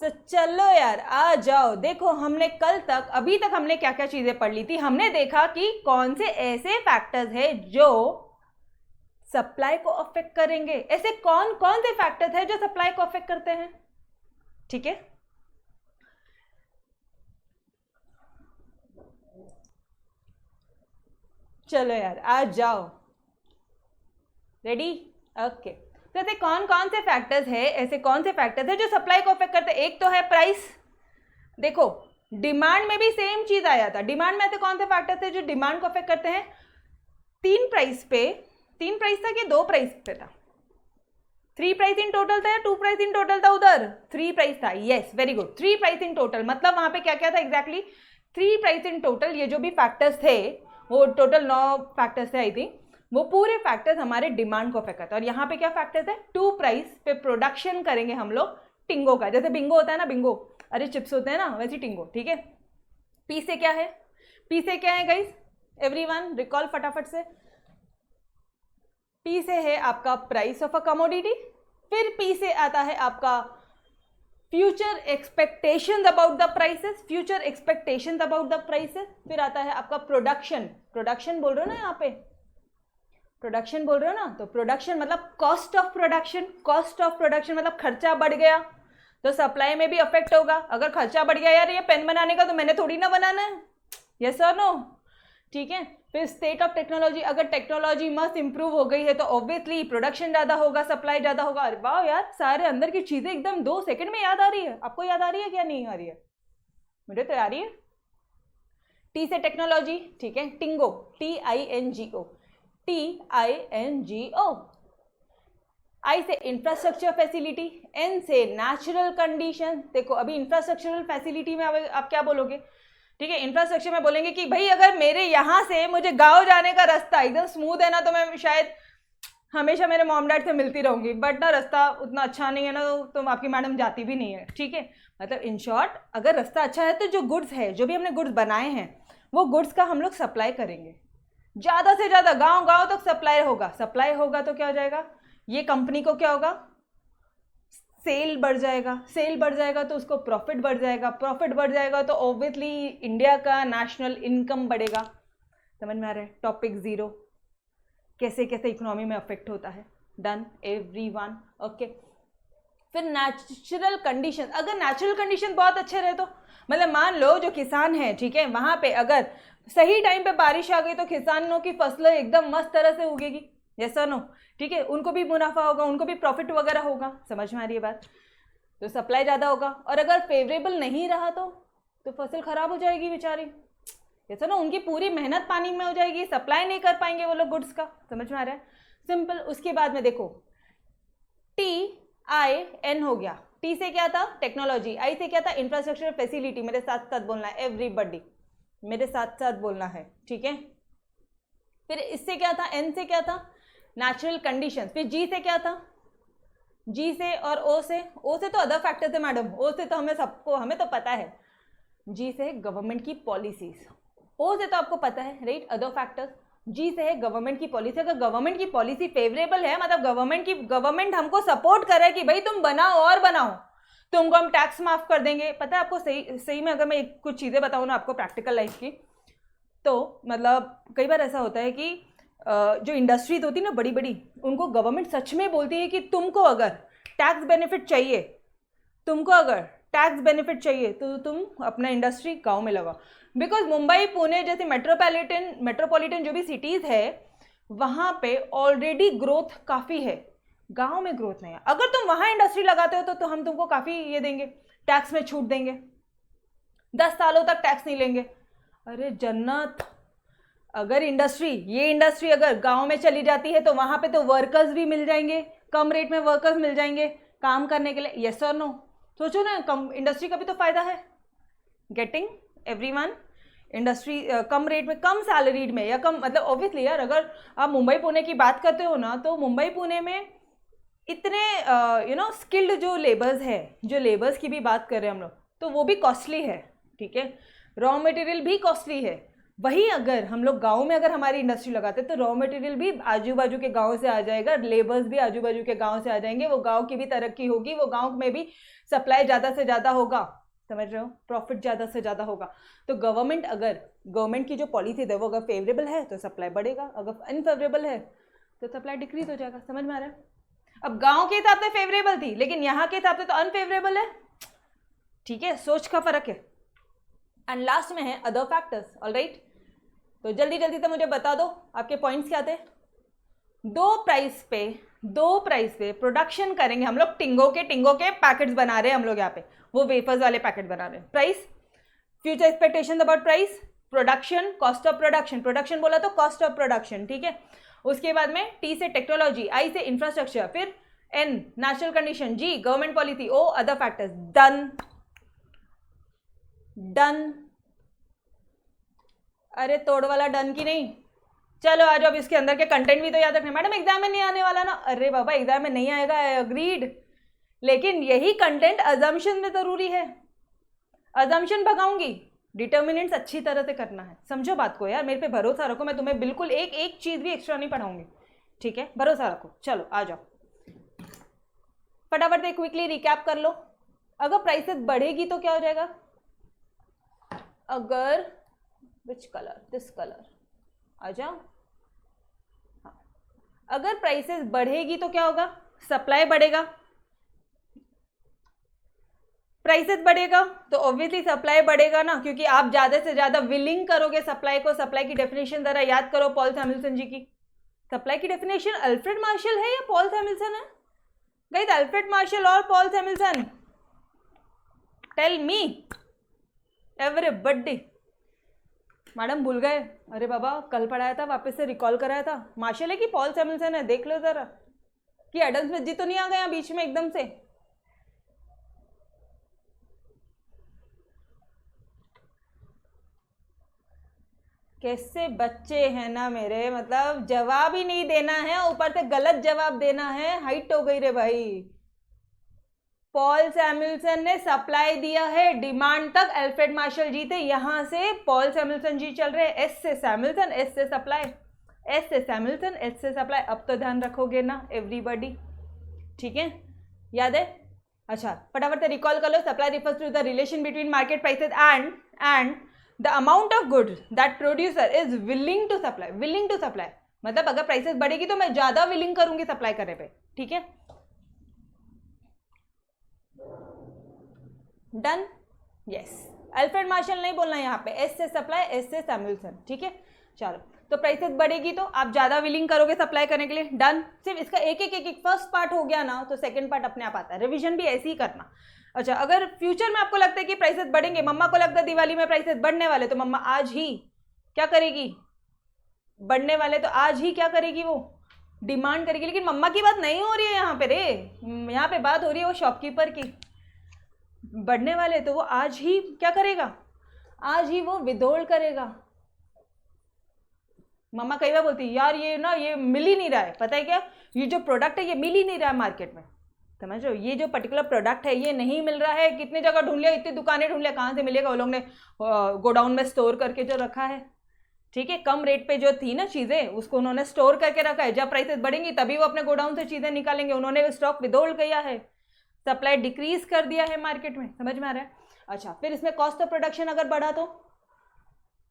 चलो यार आ जाओ। देखो हमने कल तक, अभी तक हमने क्या क्या चीजें पढ़ ली थी। हमने देखा कि कौन से ऐसे फैक्टर्स है जो सप्लाई को अफेक्ट करेंगे। ऐसे कौन कौन से फैक्टर्स है जो सप्लाई को अफेक्ट करते हैं, ठीक है। चलो यार आ जाओ, रेडी, ओके। तो ऐसे कौन कौन से फैक्टर्स है, ऐसे कौन से फैक्टर्स है जो सप्लाई को अफेक्ट करते हैं। एक तो है प्राइस। देखो डिमांड में भी सेम चीज आया था। डिमांड में ऐसे कौन से फैक्टर्स है जो डिमांड को अफेक्ट करते हैं। तीन प्राइस था कि 2 प्राइस पे था। 3 प्राइस इन टोटल था या 2 प्राइस इन टोटल था उधर। 3 प्राइस था, yes very good. 3 price in total मतलब वहां पे क्या क्या था एग्जैक्टली, 3 प्राइस इन टोटल। ये जो भी फैक्टर्स थे वो टोटल 9 फैक्टर्स थे आई थिंक। वो पूरे फैक्टर्स हमारे डिमांड को अफेक्ट करते हैं। और यहाँ पे क्या फैक्टर्स है, 2 प्राइस पे प्रोडक्शन करेंगे हम लोग टिंगो का। जैसे बिंगो होता है ना, बिंगो अरे चिप्स होते हैं ना, वैसे टिंगो, ठीक है। पी से क्या है, पी से क्या है गाइस, एवरीवन रिकॉल फटाफट से। पी से है आपका प्राइस ऑफ अ कमोडिटी। फिर पी से आता है आपका future expectations about the prices, future expectations about the prices. फिर आता है आपका प्रोडक्शन, प्रोडक्शन बोल रहे हो ना यहाँ पे, प्रोडक्शन बोल रहे हो ना, तो प्रोडक्शन मतलब cost of production. Cost of production मतलब खर्चा बढ़ गया तो सप्लाई में भी अफेक्ट होगा। अगर खर्चा बढ़ गया यार ये पेन बनाने का, तो मैंने थोड़ी ना बनाना है, यस और नो, ठीक है। फिर स्टेट ऑफ टेक्नोलॉजी, अगर टेक्नोलॉजी मस्त इंप्रूव हो गई है तो ऑब्वियसली प्रोडक्शन ज़्यादा होगा, सप्लाई ज़्यादा होगा। अरे वाह यार, सारे अंदर की चीज़ें एकदम 2 सेकंड में याद आ रही है। आपको याद आ रही है क्या, नहीं आ रही है? मुझे तो आ रही है। टी से टेक्नोलॉजी, ठीक है, टिंगो, TINGO, TINGO। आई से इंफ्रास्ट्रक्चर फैसिलिटी, एन से नेचुरल कंडीशन। देखो अभी इंफ्रास्ट्रक्चरल फैसिलिटी में आप क्या बोलोगे, ठीक है। इंफ्रास्ट्रक्चर में बोलेंगे कि भाई अगर मेरे यहाँ से मुझे गांव जाने का रास्ता एकदम स्मूथ है ना, तो मैं शायद हमेशा मेरे मॉम डैड से मिलती रहूंगी। बट ना रास्ता उतना अच्छा नहीं है ना, तो आपकी मैडम जाती भी नहीं है, ठीक है। मतलब इन शॉर्ट अगर रास्ता अच्छा है तो जो गुड्स है, जो भी हमने गुड्स बनाए हैं, वो गुड्स का हम लोग सप्लाई करेंगे ज़्यादा से ज़्यादा, गाँव गाँव तक सप्लाई होगा। सप्लाई होगा तो क्या हो जाएगा, ये कंपनी को क्या होगा, सेल बढ़ जाएगा। सेल बढ़ जाएगा तो उसको प्रॉफिट बढ़ जाएगा। प्रॉफिट बढ़ जाएगा तो ऑब्वियसली इंडिया का नेशनल इनकम बढ़ेगा। समझ में आ रहा है, टॉपिक 0 कैसे कैसे इकोनॉमी में अफेक्ट होता है। Done everyone, okay. फिर नेचुरल कंडीशन, अगर नेचुरल कंडीशन बहुत अच्छे रहे तो, मतलब मान लो जो किसान है, ठीक है, वहां पे अगर सही टाइम पे बारिश आ गई तो किसानों की फसलें एकदम मस्त तरह से उगेगी, यस और नो, ठीक है। उनको भी मुनाफा होगा, उनको भी प्रॉफिट वगैरह होगा। समझ में आ रही है बात, तो सप्लाई ज़्यादा होगा। और अगर फेवरेबल नहीं रहा तो फसल खराब हो जाएगी बेचारी, यस ना, उनकी पूरी मेहनत पानी में हो जाएगी, सप्लाई नहीं कर पाएंगे वो लोग गुड्स का। समझ में आ रहा है, सिंपल। उसके बाद में देखो TIN हो गया। टी से क्या था, टेक्नोलॉजी। आई से क्या था, इंफ्रास्ट्रक्चर फैसिलिटी। मेरे साथ साथ बोलना है एवरीबडी, मेरे साथ साथ बोलना है, ठीक है। फिर इससे क्या था, एन से क्या था, नेचुरल कंडीशन। फिर जी से क्या था, जी से और ओ से तो अदर फैक्टर थे मैडम। ओ से तो हमें तो पता है। जी से है गवर्नमेंट की पॉलिसीज, ओ से तो आपको पता है राइट, अदर फैक्टर्स। जी से है गवर्नमेंट की पॉलिसी। अगर गवर्नमेंट की पॉलिसी फेवरेबल है, मतलब गवर्नमेंट हमको सपोर्ट करे कि भाई तुम बनाओ और बनाओ, तुमको हम टैक्स माफ कर देंगे। पता है आपको, सही में अगर मैं कुछ चीज़ें बताऊँ ना आपको प्रैक्टिकल लाइफ की, तो मतलब कई बार ऐसा होता है कि जो इंडस्ट्रीज होती है ना बड़ी बड़ी, उनको गवर्नमेंट सच में बोलती है कि तुमको अगर टैक्स बेनिफिट चाहिए, तो तुम अपना इंडस्ट्री गांव में लगाओ। बिकॉज मुंबई पुणे जैसे मेट्रोपॉलिटन जो भी सिटीज़ है, वहाँ पे ऑलरेडी ग्रोथ काफ़ी है, गांव में ग्रोथ नहीं है। अगर तुम वहाँ इंडस्ट्री लगाते हो तो हम तुमको काफ़ी ये देंगे, टैक्स में छूट देंगे, 10 सालों तक टैक्स नहीं लेंगे। अरे जन्नत, अगर ये इंडस्ट्री अगर गांव में चली जाती है तो वहां पे तो वर्कर्स भी मिल जाएंगे, कम रेट में वर्कर्स मिल जाएंगे काम करने के लिए, यस और नो। सोचो ना, कम इंडस्ट्री का भी तो फायदा है। गेटिंग एवरीवन, इंडस्ट्री कम रेट में, कम सैलरीड में, या कम मतलब ऑब्वियसली यार, अगर आप मुंबई पुणे की बात करते हो ना, तो मुंबई पुणे में इतने स्किल्ड जो लेबर्स की भी बात कर रहे हैं हम लोग, तो वो भी कॉस्टली है, ठीक है। रॉ मटेरियल भी कॉस्टली है, वही अगर हम लोग गाँव में अगर हमारी इंडस्ट्री लगाते तो रॉ मटेरियल भी आजू बाजू के गाँव से आ जाएगा, लेबर्स भी आजू बाजू के गाँव से आ जाएंगे, वो गाँव की भी तरक्की होगी, वो गाँव में भी सप्लाई ज़्यादा से ज़्यादा होगा, समझ रहे हो, प्रॉफिट ज़्यादा से ज़्यादा होगा। तो गवर्नमेंट की जो पॉलिसी है वो अगर फेवरेबल है तो सप्लाई बढ़ेगा, अगर अनफेवरेबल है तो सप्लाई डिक्रीज हो जाएगा। समझ में आ रहा है? अब गाँव के हिसाब से फेवरेबल थी लेकिन यहाँ के हिसाब से तो अनफेवरेबल है, ठीक है, सोच का फर्क है। एंड लास्ट में है अदर फैक्टर्स। ऑलराइट, तो जल्दी जल्दी से मुझे बता दो आपके पॉइंट्स क्या थे। दो प्राइस पे प्रोडक्शन करेंगे हम लोग, टिंगो के पैकेट्स बना रहे हैं हम लोग यहाँ पे, वो वेफर्स वाले पैकेट बना रहे हैं। Price, future expectation about price, production, cost of production बोला तो कॉस्ट ऑफ प्रोडक्शन, ठीक है। उसके बाद में टी से टेक्नोलॉजी, आई से इंफ्रास्ट्रक्चर, फिर एन नेचुरल कंडीशन, जी गवर्नमेंट पॉलिसी, ओ अदर फैक्टर्स। डन। अरे तोड़ वाला डन की नहीं, चलो आज अब इसके अंदर के कंटेंट भी तो याद रखना। मैडम एग्जाम में नहीं आने वाला ना, अरे बाबा एग्जाम में नहीं आएगा, अग्रीड, लेकिन यही कंटेंट अजम्पशन में जरूरी है। अजम्पशन भगाऊंगी, डिटर्मिनेंट्स अच्छी तरह से करना है, समझो बात को यार, मेरे पे भरोसा रखो, मैं तुम्हें बिल्कुल एक चीज भी एक्स्ट्रा नहीं पढ़ाऊंगी, ठीक है, भरोसा रखो। चलो आ जाओ, फटाफट से क्विकली रिकैप कर लो। अगर प्राइसेस बढ़ेगी तो क्या हो जाएगा, अगर विच कलर, दिस कलर, आ जाओ। हाँ, अगर प्राइसेस बढ़ेगी तो क्या होगा, सप्लाई बढ़ेगा, प्राइसेस बढ़ेगा तो ऑब्वियसली सप्लाई बढ़ेगा ना, क्योंकि आप ज्यादा से ज्यादा विलिंग करोगे सप्लाई को। सप्लाई की डेफिनेशन जरा याद करो पॉल सैमुअल्सन जी की। सप्लाई की डेफिनेशन अल्फ्रेड मार्शल है या पॉल सैमुअल्सन है? गाइस अल्फ्रेड मार्शल और Paul Samuelson, tell me everybody. Madam भूल गए, अरे बाबा कल पढ़ाया था, वापस से रिकॉल कराया था। मार्शल है कि पॉल सैमुअल्सन है, देख लो जरा, कि एडम स्मिथ जी तो नहीं आ गए बीच में एकदम से। कैसे बच्चे हैं ना मेरे, मतलब जवाब ही नहीं देना है, ऊपर से गलत जवाब देना है, हाइट हो गई रे भाई। पॉल सैमुअल्सन ने सप्लाई दिया है, डिमांड तक अल्फ्रेड मार्शल जी थे, यहां से पॉल सैमुअल्सन जी चल रहे, एस से सैमुअल्सन, एस से सप्लाई, एस से सैमुअल्सन, एस से सप्लाई। अब तो ध्यान रखोगे ना एवरीबॉडी, ठीक है, याद है? अच्छा फटाफट से रिकॉल कर लो। Supply refers to the relation between market prices and the amount of goods that producer is willing to supply. Willing to supply मतलब अगर प्राइसेस बढ़ेगी तो मैं ज्यादा विलिंग करूंगी सप्लाई करने पे, ठीक है, डन, यस। अल्फ्रेड मार्शल नहीं बोलना यहाँ पे, एस से सप्लाई, एस से सैमुअल्सन, ठीक है। चलो, तो प्राइसेस बढ़ेगी तो आप ज्यादा विलिंग करोगे सप्लाई करने के लिए, डन। सिर्फ इसका एक फर्स्ट पार्ट हो गया ना, तो सेकंड पार्ट अपने आप आता है। रिवीजन भी ऐसे ही करना। अच्छा, अगर फ्यूचर में आपको लगता है कि प्राइसेस बढ़ेंगे, मम्मा को लगता है दिवाली में प्राइसेस बढ़ने वाले, तो मम्मा आज ही क्या करेगी, बढ़ने वाले तो आज ही क्या करेगी, वो डिमांड करेगी। लेकिन मम्मा की बात नहीं हो रही है यहाँ पे रे, यहाँ पे बात हो रही है वो शॉपकीपर की। बढ़ने वाले तो वो आज ही क्या करेगा, आज ही वो विदोल्ड करेगा। मम्मा कई बार बोलती है यार ये ना, ये मिल ही नहीं रहा है, पता है क्या, ये जो प्रोडक्ट है ये मिल ही नहीं रहा है मार्केट में, समझ रहे हो, ये जो पर्टिकुलर प्रोडक्ट है ये नहीं मिल रहा है। कितनी जगह ढूंढ लिया, इतनी दुकानें ढूंढ लिया, कहाँ से मिलेगा, वो लोग ने गोडाउन में स्टोर करके जो रखा है, ठीक है, कम रेट पे जो थी ना चीजें उसको उन्होंने स्टोर करके रखा है। जब प्राइसेस बढ़ेंगी तभी वो अपने गोडाउन से चीजें निकालेंगे, उन्होंने स्टॉक विदोल्ड किया है, सप्लाई डिक्रीज कर दिया है मार्केट में, समझ में आ रहा है? अच्छा, फिर इसमें कॉस्ट ऑफ प्रोडक्शन अगर बढ़ा तो,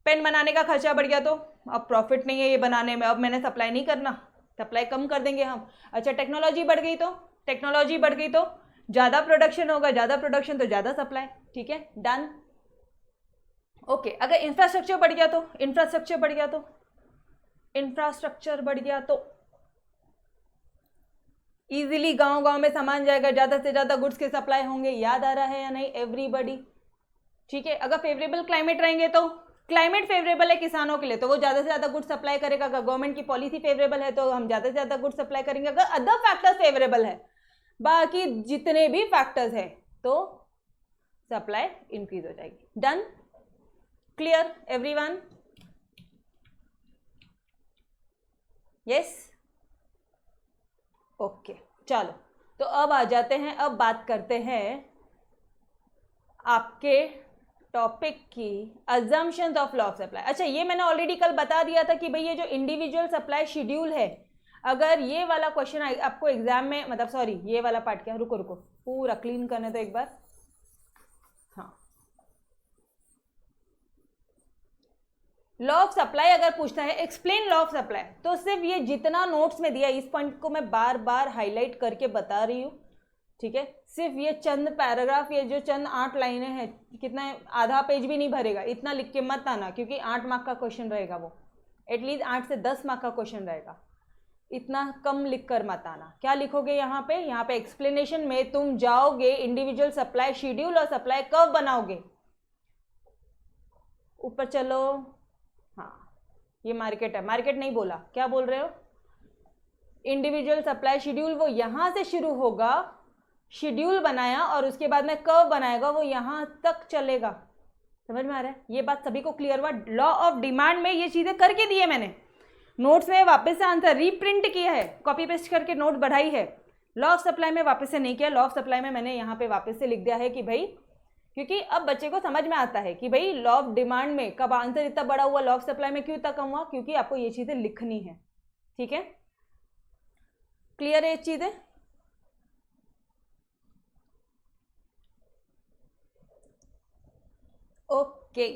पेन बनाने का खर्चा बढ़ गया तो अब प्रॉफिट नहीं है ये बनाने में, अब मैंने सप्लाई नहीं करना, सप्लाई कम कर देंगे हम। अच्छा, टेक्नोलॉजी बढ़ गई तो, टेक्नोलॉजी बढ़ गई तो ज्यादा प्रोडक्शन होगा, ज्यादा प्रोडक्शन तो ज्यादा सप्लाई, ठीक है, डन, ओके। अगर इंफ्रास्ट्रक्चर बढ़ गया तो, इंफ्रास्ट्रक्चर बढ़ गया तो, इंफ्रास्ट्रक्चर बढ़ गया तो इजीली गांव गांव में सामान जाएगा, ज्यादा से ज्यादा गुड्स के सप्लाई होंगे। याद आ रहा है या नहीं एवरीबॉडी? ठीक है। अगर फेवरेबल क्लाइमेट रहेंगे तो, क्लाइमेट फेवरेबल है किसानों के लिए तो वो ज्यादा से ज्यादा गुड्स सप्लाई करेगा। अगर गवर्नमेंट की पॉलिसी फेवरेबल है तो हम ज्यादा से ज्यादा गुड्स सप्लाई करेंगे। अगर अदर फैक्टर्स फेवरेबल है, बाकी जितने भी फैक्टर्स है, तो सप्लाई इंक्रीज हो जाएगी। Done, clear everyone? Yes, okay. चलो, तो अब आ जाते हैं, अब बात करते हैं आपके टॉपिक की assumptions of law of supply. अच्छा, ये मैंने ऑलरेडी कल बता दिया था कि भाई ये जो इंडिविजुअल सप्लाई शेड्यूल है, अगर ये वाला क्वेश्चन आपको एग्जाम में, मतलब सॉरी ये वाला पार्ट क्या, रुको रुको पूरा क्लीन करने दो एक बार। हाँ, लॉ ऑफ सप्लाई अगर पूछता है एक्सप्लेन लॉ ऑफ सप्लाई, तो सिर्फ ये जितना नोट्स में दिया, इस पॉइंट को मैं बार बार हाईलाइट करके बता रही हूँ, ठीक है। सिर्फ ये चंद पैराग्राफ, ये जो चंद 8 लाइनें हैं, कितना आधा पेज भी नहीं भरेगा, इतना लिख के मत आना, क्योंकि 8 मार्क का क्वेश्चन रहेगा वो, एटलीस्ट 8 से 10 मार्क का क्वेश्चन रहेगा, इतना कम लिख कर मत आना। क्या लिखोगे यहाँ पे एक्सप्लेनेशन में तुम जाओगे, इंडिविजुअल सप्लाई शेड्यूल और सप्लाई कर्व बनाओगे। ऊपर चलो, हाँ ये मार्केट है, मार्केट नहीं बोला, क्या बोल रहे हो, इंडिविजुअल सप्लाई शेड्यूल वो यहाँ से शुरू होगा, शेड्यूल बनाया और उसके बाद में कर्व बनाएगा, वो यहाँ तक चलेगा। समझ में आ रहा है? ये बात सभी को क्लियर हुआ? लॉ ऑफ डिमांड में ये चीज़ें करके दी है मैंने, नोट्स में वापस से आंसर रीप्रिंट किया है, कॉपी पेस्ट करके नोट बढ़ाई है। लॉ ऑफ सप्लाई में वापस से नहीं किया, लॉ ऑफ सप्लाई में मैंने यहाँ पे वापस से लिख दिया है कि भाई, क्योंकि अब बच्चे को समझ में आता है कि भाई लॉ ऑफ डिमांड में कब आंसर इतना बड़ा हुआ, लॉ ऑफ सप्लाई में क्यों इतना कम हुआ, क्योंकि आपको ये चीज़ें लिखनी है। ठीक है, क्लियर है ये चीज़ें? ओके,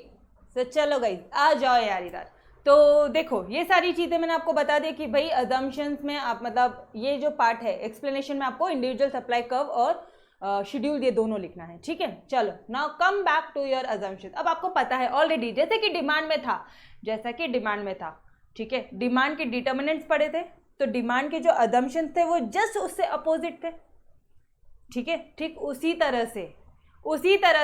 तो चलो गाइस आ जाओ यार इधर। तो देखो ये सारी चीज़ें मैंने आपको बता दी कि भाई अजम्पशंस में आप, मतलब ये जो पार्ट है एक्सप्लेनेशन में, आपको इंडिविजुअल सप्लाई कर्व और शेड्यूल ये दोनों लिखना है। ठीक है, चलो now come back to your assumption. अब आपको पता है ऑलरेडी, जैसे कि डिमांड में था, ठीक है, डिमांड के डिटर्मिनेंट्स पढ़े थे, तो डिमांड के जो अजम्पशन थे वो जस्ट उससे अपोजिट थे। ठीक है, ठीक उसी तरह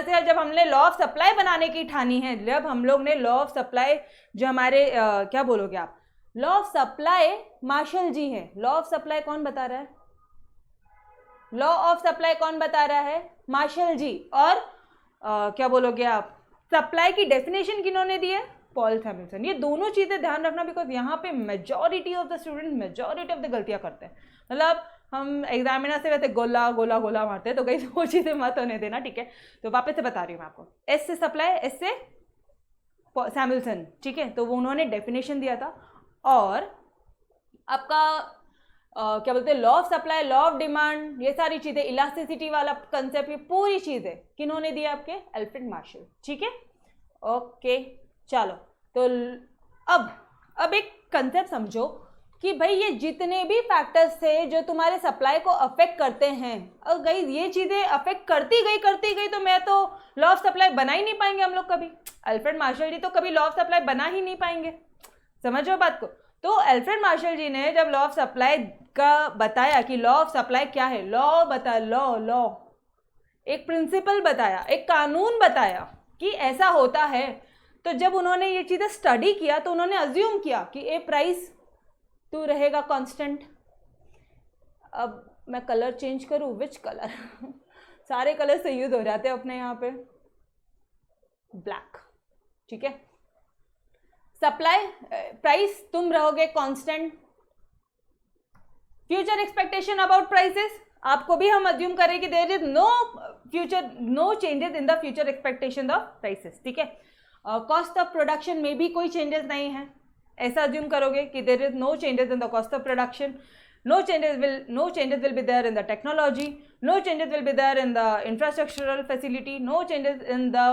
से जब हमने लॉ ऑफ सप्लाई बनाने की ठानी है, जब हम लोग ने लॉ ऑफ सप्लाई, जो हमारे क्या बोलोगे आप, लॉ ऑफ सप्लाई मार्शल जी है, लॉ ऑफ सप्लाई कौन बता रहा है, लॉ ऑफ सप्लाई कौन बता रहा है, मार्शल जी। और क्या बोलोगे आप, सप्लाई की डेफिनेशन किन्होंने दी है, पॉल सैमुअल्सन। ये दोनों चीज़ें ध्यान रखना, बिकॉज यहाँ पे majority of the student majority of the गलतियाँ करते हैं। मतलब हम एग्जामिनर से वैसे गोला गोला गोला मारते हैं, तो कहीं वो चीज़ें मत होने देना। ठीक है, तो वापस से बता रही हूँ मैं आपको, एस से सप्लाई, एस से सैमुअल्सन। ठीक है, तो वो उन्होंने डेफिनेशन दिया था। और आपका क्या बोलते हैं, law of supply, law of demand, ये सारी चीज़ें, इलास्टिसिटी वाला कंसेप्ट, ये पूरी चीज़ें किन्होंने दिया, आपके अल्फ्रेड मार्शल। ठीक है, ओके चलो। तो अब एक कंसेप्ट समझो कि भाई ये जितने भी फैक्टर्स थे जो तुम्हारे सप्लाई को अफेक्ट करते हैं, और गाइस ये चीज़ें अफेक्ट करती गई तो मैं तो लॉ ऑफ सप्लाई बना ही नहीं पाएंगे हम लोग कभी। अल्फ्रेड मार्शल जी तो कभी लॉ ऑफ सप्लाई बना ही नहीं पाएंगे। समझो बात को। तो अल्फ्रेड मार्शल जी ने जब लॉ ऑफ सप्लाई का बताया कि लॉ ऑफ सप्लाई क्या है, लॉ एक प्रिंसिपल बताया, एक कानून बताया कि ऐसा होता है, तो जब उन्होंने ये चीज़ें स्टडी किया तो उन्होंने अज्यूम किया कि ए प्राइस तो रहेगा कांस्टेंट। अब मैं कलर चेंज करूँ, विच कलर सारे कलर से यूज हो जाते हैं अपने यहाँ पे, ब्लैक। ठीक है, सप्लाई प्राइस तुम रहोगे constant, future expectation about prices, आपको भी हम अज्यूम करें कि there is no changes in the future expectation of prices. ठीक है, कॉस्ट ऑफ प्रोडक्शन में भी कोई चेंजेस नहीं है, ऐसा अज्यूम करोगे कि there is no changes in the cost of production, no changes will be there in the technology, no changes will be there in the infrastructural facility, no changes in the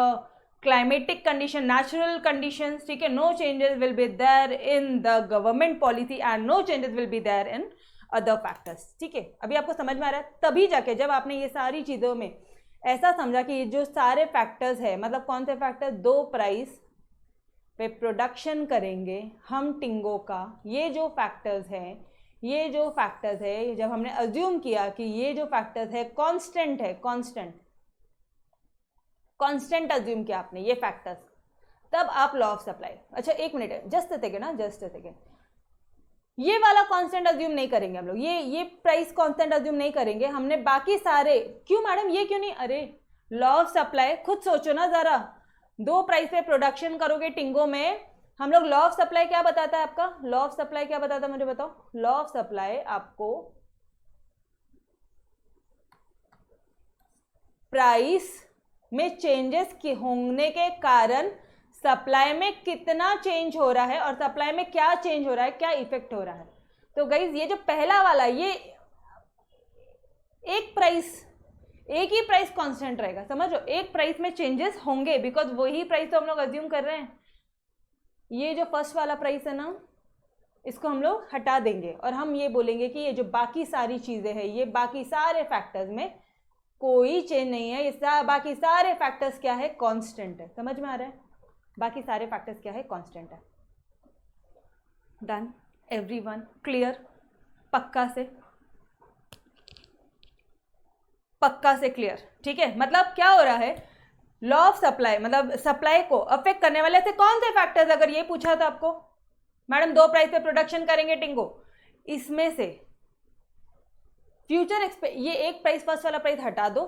climatic condition, natural conditions. ठीक है, no changes will be there in the government policy and no changes will be there in other factors. ठीक है, अभी आपको समझ में आ रहा है? तभी जाके जब आपने ये सारी चीज़ों में ऐसा समझा कि ये जो सारे फैक्टर्स है, मतलब कौन से फैक्टर, दो प्राइस पे प्रोडक्शन करेंगे हम टिंगो का, ये जो फैक्टर्स है, जब हमने अज्यूम किया कि ये जो फैक्टर्स है कांस्टेंट है, कांस्टेंट अज्यूम किया आपने ये फैक्टर्स, तब आप लॉ ऑफ सप्लाई। अच्छा एक मिनट है, जस्ट अ सेकेंड, ये वाला कांस्टेंट अज्यूम नहीं करेंगे हम लोग, ये प्राइस कांस्टेंट अज्यूम नहीं करेंगे हमने, बाकी सारे। क्यों मैडम, ये क्यों नहीं? अरे लॉ ऑफ सप्लाई खुद सोचो ना जरा, दो प्राइस पे प्रोडक्शन करोगे टिंगो में, हम लोग लॉ ऑफ सप्लाई क्या बताता है आपका, लॉ ऑफ सप्लाई क्या बताता है मुझे बताओ। लॉ ऑफ सप्लाई आपको प्राइस में चेंजेस होने के कारण सप्लाई में कितना चेंज हो रहा है और सप्लाई में क्या चेंज हो रहा है, क्या इफेक्ट हो रहा है। तो गाइज ये जो पहला वाला, ये एक ही प्राइस कांस्टेंट रहेगा, समझो, एक प्राइस में चेंजेस होंगे बिकॉज वही प्राइस तो हम लोग अज्यूम कर रहे हैं। ये जो फर्स्ट वाला प्राइस है ना, इसको हम लोग हटा देंगे और हम ये बोलेंगे कि ये जो बाकी सारी चीजें हैं, ये बाकी सारे फैक्टर्स में कोई चेंज नहीं है, ये बाकी सारे फैक्टर्स क्या है, कांस्टेंट है। समझ में आ रहा है? बाकी सारे फैक्टर्स क्या है, कांस्टेंट है। Done, everyone clear? पक्का से क्लियर, ठीक है। मतलब क्या हो रहा है, लॉ ऑफ सप्लाई, मतलब सप्लाई को अफेक्ट करने वाले ऐसे कौन से फैक्टर्स, अगर ये पूछा था आपको, मैडम 2 प्राइस पे प्रोडक्शन करेंगे टिंगो, इसमें से फ्यूचर ये एक प्राइस, फर्स्ट वाला प्राइस हटा दो,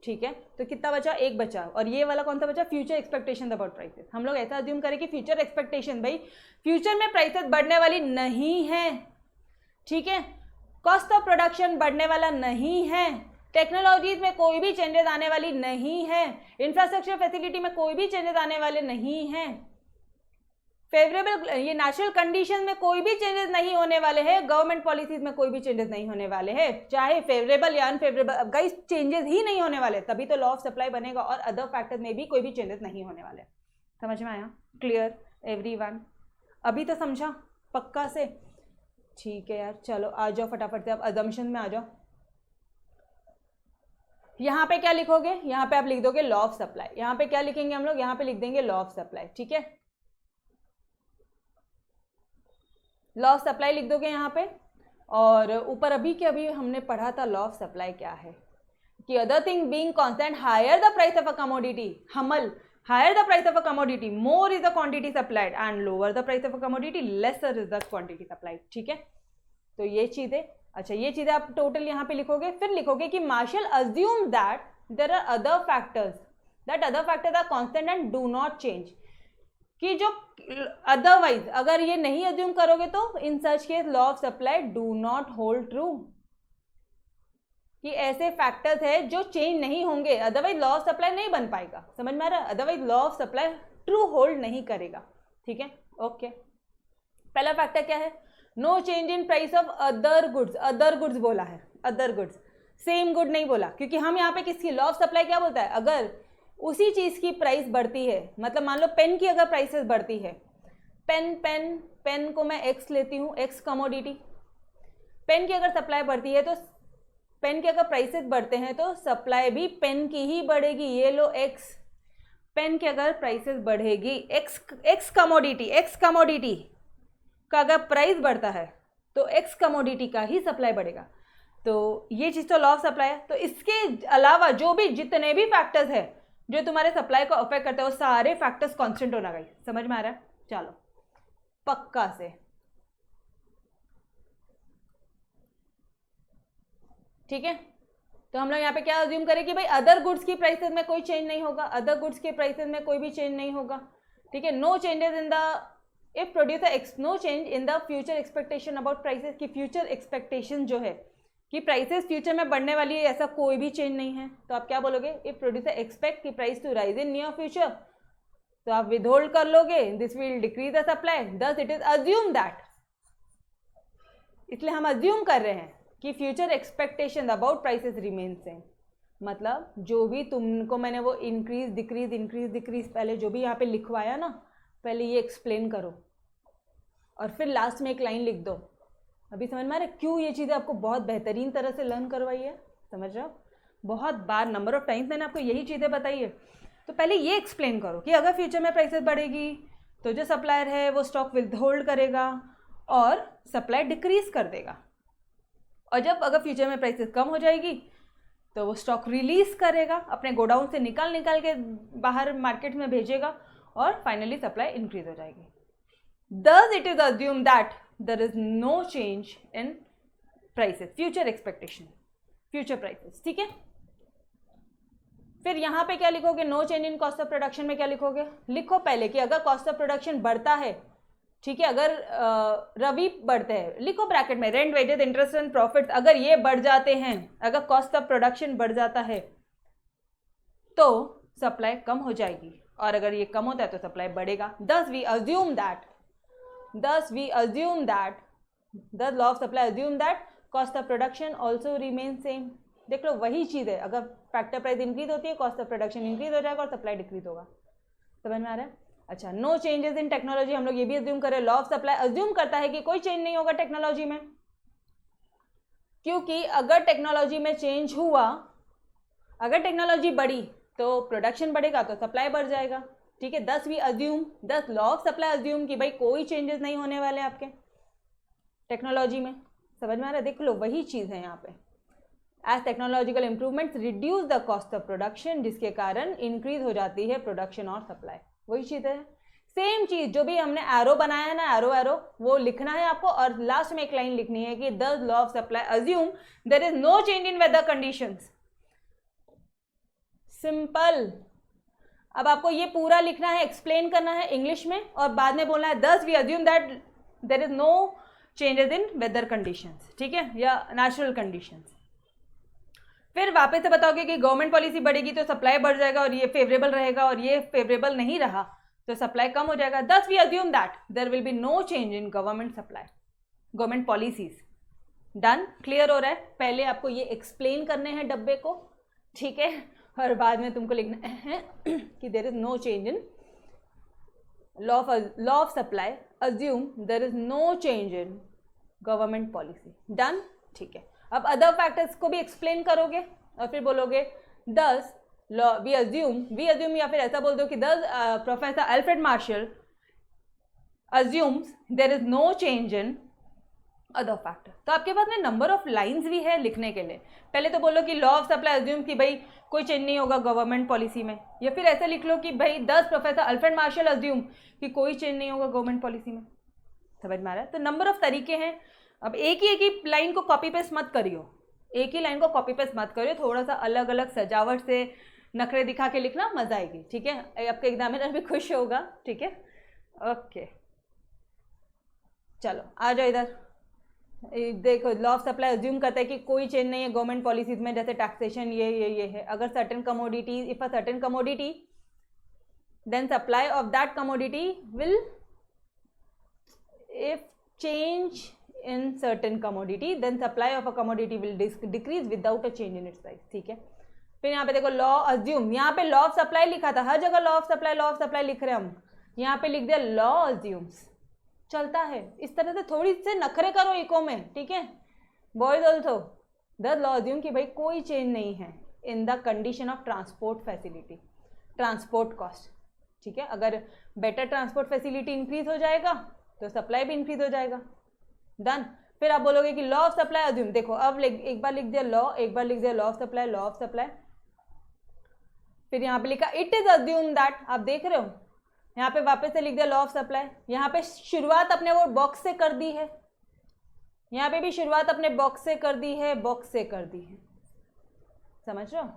ठीक है, तो कितना बचा, एक बचा, और ये वाला कौन सा बचा, फ्यूचर एक्सपेक्टेशन अबाउट प्राइसेस। हम लोग ऐसा अज्यूम करें कि फ्यूचर एक्सपेक्टेशन, भाई फ्यूचर में प्राइसेस बढ़ने वाली नहीं है, ठीक है, कॉस्ट ऑफ प्रोडक्शन बढ़ने वाला नहीं है, टेक्नोलॉजीज में कोई भी चेंजेस आने वाली नहीं है, इंफ्रास्ट्रक्चर फैसिलिटी में कोई भी चेंजेस आने वाले नहीं हैं, फेवरेबल ये नेचुरल कंडीशन में कोई भी चेंजेस नहीं होने वाले हैं, गवर्नमेंट पॉलिसीज में कोई भी चेंजेस नहीं होने वाले हैं, चाहे फेवरेबल या अनफेवरेबल, गाइस चेंजेस ही नहीं होने वाले, तभी तो लॉ ऑफ सप्लाई बनेगा, और अदर फैक्टर्स में भी कोई भी चेंजेस नहीं होने वाले। समझ में आया? Clear everyone? अभी तो समझा पक्का से? ठीक है यार, चलो आ जाओ फटाफट से, अब अजम्पशन में आ जाओ। यहाँ पे क्या लिखोगे, यहाँ पे आप लिख दोगे लॉ ऑफ सप्लाई, यहाँ पे क्या लिखेंगे हम लोग, यहाँ पे लिख देंगे लॉ ऑफ सप्लाई, ठीक है, लॉ ऑफ सप्लाई लिख दोगे यहाँ पे। और ऊपर अभी के अभी हमने पढ़ा था लॉ ऑफ सप्लाई क्या है, कि other thing being constant, higher the price of a commodity, हमल, higher the price of a commodity more is the quantity supplied, and lower the price of a commodity lesser is the quantity supplied, ठीक है। तो ये चीजें, अच्छा ये चीजें आप टोटल यहाँ पे लिखोगे, फिर लिखोगे कि Marshall assume that there are other factors, that other factors are constant and do not change, कि जो अदरवाइज अगर ये नहीं अज्यूम करोगे तो in such case law of supply do not hold true, कि ऐसे फैक्टर्स है जो चेंज नहीं होंगे, अदरवाइज लॉ ऑफ सप्लाई नहीं बन पाएगा। समझ में आ रहा है? Otherwise law of supply true hold नहीं करेगा, ठीक है, ओके। पहला फैक्टर क्या है, no change in price of other goods, other goods बोला है, अदर गुड्स, सेम गुड नहीं बोला, क्योंकि हम यहाँ पे किसकी, लॉ ऑफ सप्लाई क्या बोलता है, अगर उसी चीज की प्राइस बढ़ती है, मतलब मान लो पेन की अगर प्राइसेस बढ़ती है, पेन को मैं एक्स लेती हूँ, एक्स कमोडिटी, पेन की अगर सप्लाई बढ़ती है तो पेन के अगर प्राइसेस बढ़ते हैं तो सप्लाई भी पेन की ही बढ़ेगी, ये लो एक्स, पेन की अगर प्राइसेस बढ़ेगी, एक्स कमोडिटी का अगर प्राइस बढ़ता है तो एक्स कमोडिटी का ही सप्लाई बढ़ेगा। तो ये चीज़ तो लॉ ऑफ सप्लाई है। तो इसके अलावा जो भी जितने भी फैक्टर्स है जो तुम्हारे सप्लाई को अफेक्ट करते हैं वो सारे फैक्टर्स कांस्टेंट होना गई। समझ में आ रहा है? चलो पक्का से, ठीक है। तो हम लोग यहाँ पे क्या अज्यूम करें कि भाई अदर गुड्स की प्राइसेस में कोई चेंज नहीं होगा, अदर गुड्स के प्राइसेस में कोई भी चेंज नहीं होगा, ठीक है। No changes in the if producer no change in the future expectation about prices, की फ्यूचर एक्सपेक्टेशन जो है कि प्राइसेस फ्यूचर में बढ़ने वाली है, ऐसा कोई भी चेंज नहीं है। तो आप क्या बोलोगे, इफ प्रोड्यूसर एक्सपेक्ट की price to rise in near future, तो आप विदहोल्ड कर लोगे, this will decrease the supply, thus it is assume that, इसलिए हम अज्यूम कर रहे हैं कि future expectation about prices remain same. मतलब जो भी तुमको मैंने वो इंक्रीज डिक्रीज पहले जो भी यहाँ पे लिखवाया ना, पहले ये एक्सप्लेन करो और फिर लास्ट में एक लाइन लिख दो। अभी समझ में आ रहा है क्यों ये चीज़ें आपको बहुत बेहतरीन तरह से लर्न करवाई है? समझ रहे हो? बहुत बार नंबर ऑफ टाइम्स मैंने आपको यही चीज़ें बताई है। तो पहले ये एक्सप्लेन करो कि अगर फ्यूचर में प्राइसेस बढ़ेगी तो जो सप्लायर है वो स्टॉक विदहोल्ड करेगा और सप्लाई डिक्रीज कर देगा, और जब अगर फ्यूचर में प्राइसेस कम हो जाएगी तो वो स्टॉक रिलीज करेगा, अपने गोडाउन से निकाल के बाहर मार्केट में भेजेगा और फाइनली सप्लाई इंक्रीज हो जाएगी। Thus it is assumed that there is no change in prices, future expectation, future prices, ठीक है। फिर यहाँ पे क्या लिखोगे, no change in cost of production में क्या लिखोगे, लिखो पहले कि अगर कॉस्ट ऑफ प्रोडक्शन बढ़ता है, ठीक है, अगर रवि बढ़ते हैं, लिखो ब्रैकेट में rent, wages, interest and profits, अगर ये बढ़ जाते हैं, अगर कॉस्ट ऑफ प्रोडक्शन बढ़ जाता है तो सप्लाई कम हो जाएगी, और अगर ये कम होता है तो सप्लाई बढ़ेगा। thus we assume that the law of supply assume that cost of production also remains same। देख लो वही चीज़ है, अगर फैक्टर प्राइस इंक्रीज होती है कॉस्ट ऑफ प्रोडक्शन इंक्रीज हो जाएगा और सप्लाई डिक्रीज होगा। समझ में आ रहा है? अच्छा, नो चेंजेस इन टेक्नोलॉजी, हम लोग ये भी अज्यूम करें, लॉ ऑफ सप्लाई अज्यूम करता है कि कोई चेंज नहीं होगा टेक्नोलॉजी में, क्योंकि अगर टेक्नोलॉजी में चेंज हुआ, अगर टेक्नोलॉजी बढ़ी तो प्रोडक्शन बढ़ेगा तो सप्लाई बढ़ जाएगा। ठीक है, दस वी अज्यूम, दस लॉ ऑफ सप्लाई अज्यूम कि भाई कोई चेंजेस नहीं होने वाले आपके टेक्नोलॉजी में। समझ में आ रहा है? देख लो वही चीज़ है यहाँ पे, as technological improvements reduce the cost of production, जिसके कारण इंक्रीज हो जाती है प्रोडक्शन और सप्लाई। वही चीज़ है, सेम चीज जो भी हमने एरो बनाया है ना, एरो वो लिखना है आपको, और लास्ट में एक लाइन लिखनी है कि the law of supply assume there is no change in weather conditions. Simple. अब आपको ये पूरा लिखना है, एक्सप्लेन करना है इंग्लिश में, और बाद में बोलना है thus we assume that there is no changes in weather conditions, ठीक है, या नेचुरल कंडीशंस। फिर वापस से बताओगे कि गवर्नमेंट पॉलिसी बढ़ेगी तो सप्लाई बढ़ जाएगा और ये फेवरेबल रहेगा, और ये फेवरेबल नहीं रहा तो सप्लाई कम हो जाएगा। Thus we assume that there will be no change in government supply, government policies. Done? Clear हो रहा है? पहले आपको ये एक्सप्लेन करने हैं डब्बे को, ठीक है, और बाद में तुमको लिखना है कि there is no change in law of supply assume there is no change in government policy. Done? ठीक है। अब अदर फैक्टर्स को भी एक्सप्लेन करोगे और फिर बोलोगे दस वी अज्यूम, या फिर ऐसा बोल दो कि thus professor Alfred Marshall assumes there is no change in other factor. तो आपके पास में नंबर ऑफ लाइंस भी है लिखने के लिए। पहले तो बोलो कि लॉ ऑफ सप्लाई अज्यूम कि भाई कोई चेंज नहीं होगा गवर्नमेंट पॉलिसी में, या फिर ऐसे लिख लो कि भाई 10 प्रोफेसर अल्फ्रेड मार्शल अज्यूम कि कोई चेंज नहीं होगा गवर्नमेंट पॉलिसी में। समझ में आ रहा है? तो नंबर ऑफ तरीके हैं। अब एक ही लाइन को कॉपी पेस्ट मत करियो, एक ही लाइन को कॉपी पेस्ट मत करियो, थोड़ा सा अलग अलग सजावट से नखरे दिखा के लिखना, मजा आएगी। ठीक है, आपका एग्जामिनर भी खुश होगा। ठीक है, ओके, चलो आ जाओ इधर। देखो, लॉ ऑफ सप्लाई अज्यूम करता है कि कोई चेंज नहीं है गवर्नमेंट पॉलिसीज में, जैसे टैक्सेशन ये है। अगर certain commodity, if a certain commodity then supply of that commodity will, if change in certain commodity then supply of a commodity will decrease without a change in its price। ठीक है, फिर यहाँ पे देखो law assume, यहाँ पे law of supply लिखा था, हर जगह लॉ ऑफ सप्लाई लिख रहे हैं हम, यहाँ पे लिख दिया लॉ अज्यूम्स। चलता है इस तरह से, थोड़ी से नखरे करो इको में। ठीक है, boys also the law assume कि भाई कोई चेंज नहीं है in the condition of transport facility, transport cost. ठीक है, अगर बेटर ट्रांसपोर्ट फैसिलिटी इंक्रीज हो जाएगा तो सप्लाई भी इंक्रीज हो जाएगा। डन? फिर आप बोलोगे कि लॉ ऑफ सप्लाई अज्यूम, देखो अब एक बार लिख दिया लॉ, एक बार लिख दिया लॉ ऑफ सप्लाई, फिर यहाँ पे लिखा इट इज अज्यूम दैट। आप देख रहे हो, यहाँ पे वापस से लिख दिया लॉ ऑफ सप्लाई। यहाँ पे शुरुआत अपने वो बॉक्स से कर दी है, यहाँ पे भी शुरुआत अपने बॉक्स से कर दी है, समझ रहे हो?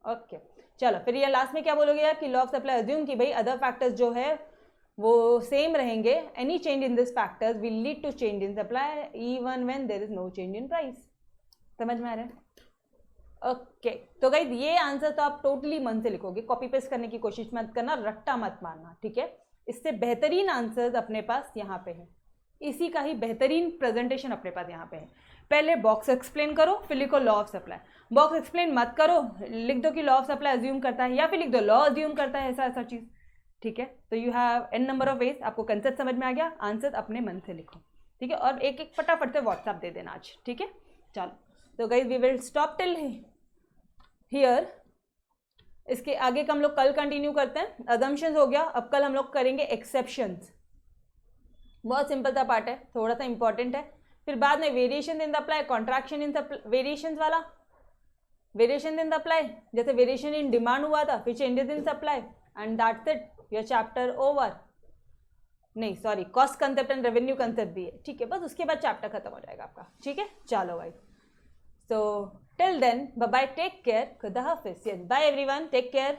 ओके, चलो फिर ये लास्ट में क्या बोलोगे आप कि लॉ ऑफ सप्लाई अज्यूम कि भाई अदर फैक्टर्स जो है वो सेम रहेंगे, any change in this factors will lead to change in supply even when there is no change in price. समझ में आ रहा है? ओके, तो गाइस ये आंसर तो आप टोटली मन से लिखोगे, कॉपी पेस्ट करने की कोशिश मत करना, रट्टा मत मारना। ठीक है, इससे बेहतरीन आंसर्स अपने पास यहाँ पे है, इसी का ही बेहतरीन प्रेजेंटेशन अपने पास यहाँ पे है। पहले बॉक्स एक्सप्लेन करो, फिर लिखो law of supply. Box explain मत करो, लिख दो कि लॉ ऑफ सप्लाई अज्यूम करता है, या फिर लिख दो लॉ अज्यूम करता है ऐसा चीज़। ठीक है, तो you have an number of ways. आपको कंसेप्ट समझ में आ गया, आंसर अपने मन से लिखो। ठीक है, और एक फटाफट से व्हाट्सएप दे देना आज। ठीक है, चलो तो guys we will stop till here. इसके आगे का हम लोग कल कंटिन्यू करते हैं। अजम्पशंस हो गया, अब कल हम लोग करेंगे एक्सेप्शंस। बहुत सिंपल सा पार्ट है, थोड़ा सा इंपॉर्टेंट है। फिर बाद में variation in supply, contraction in variations वाला, वेरिएशन इन सप्लाई, जैसे वेरिएशन इन डिमांड हुआ था, फिर changes in supply, and that's it, your chapter over. नहीं sorry, cost concept and revenue concept भी है। ठीक है, बस उसके बाद चैप्टर खत्म हो जाएगा आपका। ठीक है, चलो भाई, so till then bye bye, take care, खुदा हाफिज़। Yes, bye everyone, take care.